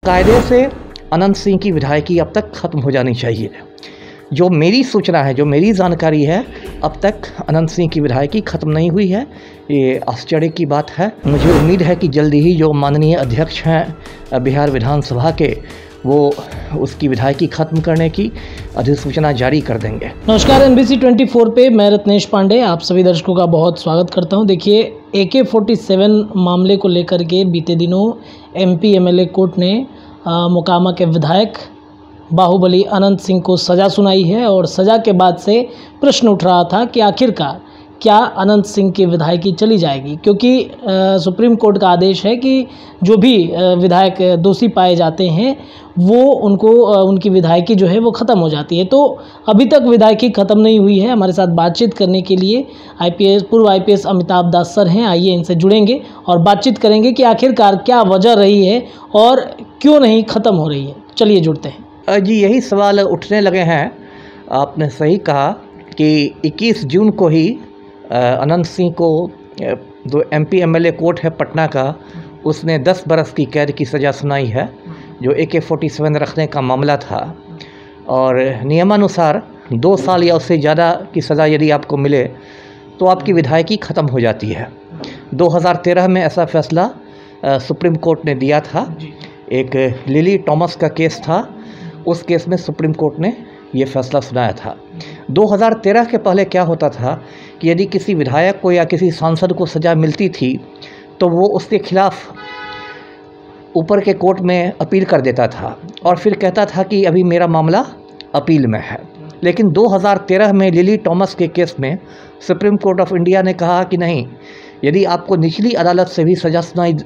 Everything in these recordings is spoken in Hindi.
कायदे से अनंत सिंह की विधायकी अब तक ख़त्म हो जानी चाहिए। जो मेरी सूचना है, जो मेरी जानकारी है, अब तक अनंत सिंह की विधायकी ख़त्म नहीं हुई है। ये आश्चर्य की बात है। मुझे उम्मीद है कि जल्दी ही जो माननीय अध्यक्ष हैं बिहार विधानसभा के, वो उसकी विधायकी ख़त्म करने की अधिसूचना जारी कर देंगे। नमस्कार, NBC 24 पे मैं रत्नेश पांडे आप सभी दर्शकों का बहुत स्वागत करता हूं। देखिए, AK-47 मामले को लेकर के बीते दिनों MP MLA कोर्ट ने मोकामा के विधायक बाहुबली अनंत सिंह को सज़ा सुनाई है और सज़ा के बाद से प्रश्न उठ रहा था कि आखिरकार क्या अनंत सिंह की विधायकी चली जाएगी, क्योंकि सुप्रीम कोर्ट का आदेश है कि जो भी विधायक दोषी पाए जाते हैं वो उनकी विधायकी जो है वो ख़त्म हो जाती है। तो अभी तक विधायकी ख़त्म नहीं हुई है। हमारे साथ बातचीत करने के लिए पूर्व IPS अमिताभ दास सर हैं। आइए इनसे जुड़ेंगे और बातचीत करेंगे कि आखिरकार क्या वजह रही है और क्यों नहीं ख़त्म हो रही है। चलिए जुड़ते हैं। जी, यही सवाल उठने लगे हैं। आपने सही कहा कि 21 जून को ही अनंत सिंह को जो MP MLA कोर्ट है पटना का, उसने 10 बरस की कैद की सज़ा सुनाई है, जो AK-47 रखने का मामला था। और नियमानुसार 2 साल या उससे ज़्यादा की सज़ा यदि आपको मिले तो आपकी विधायकी ख़त्म हो जाती है। 2013 में ऐसा फैसला सुप्रीम कोर्ट ने दिया था। एक लिली टॉमस का केस था, उस केस में सुप्रीम कोर्ट ने ये फैसला सुनाया था। 2013 के पहले क्या होता था कि यदि किसी विधायक को या किसी सांसद को सज़ा मिलती थी तो वो उसके खिलाफ ऊपर के कोर्ट में अपील कर देता था और फिर कहता था कि अभी मेरा मामला अपील में है। लेकिन 2013 में लिली टॉमस के केस में सुप्रीम कोर्ट ऑफ इंडिया ने कहा कि नहीं, यदि आपको निचली अदालत से भी सज़ा सुनाई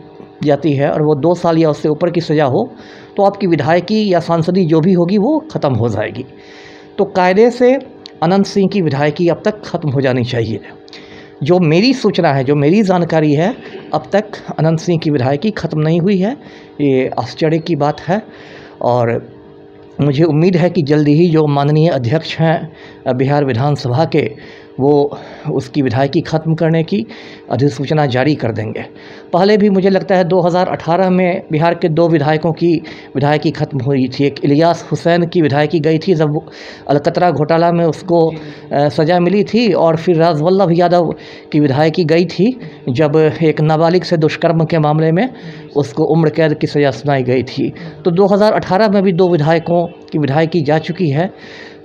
जाती है और वो 2 साल या उससे ऊपर की सज़ा हो तो आपकी विधायकी या सांसदी जो भी होगी वो ख़त्म हो जाएगी। तो कायदे से अनंत सिंह की विधायकी अब तक ख़त्म हो जानी चाहिए। जो मेरी सूचना है, जो मेरी जानकारी है, अब तक अनंत सिंह की विधायकी ख़त्म नहीं हुई है। ये आश्चर्य की बात है और मुझे उम्मीद है कि जल्दी ही जो माननीय अध्यक्ष हैं बिहार विधानसभा के, वो उसकी विधायकी ख़त्म करने की अधिसूचना जारी कर देंगे। पहले भी मुझे लगता है 2018 में बिहार के 2 विधायकों की विधायकी ख़त्म हुई थी। एक इलियास हुसैन की विधायकी गई थी जब अलकतरा घोटाला में उसको सज़ा मिली थी, और फिर राजवल्लभ यादव की विधायकी गई थी जब एक नाबालिग से दुष्कर्म के मामले में उसको उम्र कैद की सज़ा सुनाई गई थी। तो 2018 में भी 2 विधायकों की विधायकी जा चुकी है।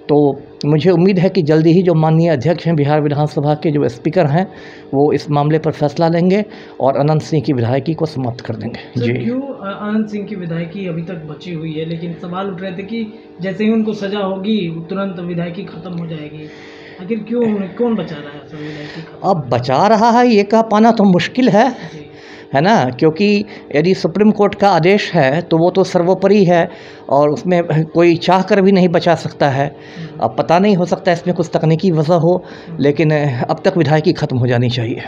तो मुझे उम्मीद है कि जल्दी ही जो माननीय अध्यक्ष हैं बिहार विधानसभा के, जो स्पीकर हैं, वो इस मामले पर फैसला लेंगे और अनंत सिंह की विधायकी को समाप्त कर देंगे। जी, क्यों अनंत सिंह की विधायकी अभी तक बची हुई है, लेकिन सवाल उठ रहे थे कि जैसे ही उनको सजा होगी तुरंत विधायकी खत्म हो जाएगी। आखिर क्यों, कौन बचा रहा है विधायकी? अब बचा रहा है ये कह पाना तो मुश्किल है ना, क्योंकि यदि सुप्रीम कोर्ट का आदेश है तो वो तो सर्वोपरि है और उसमें कोई चाह कर भी नहीं बचा सकता है। अब पता नहीं, हो सकता है इसमें कुछ तकनीकी वजह हो, लेकिन अब तक विधायकी ख़त्म हो जानी चाहिए।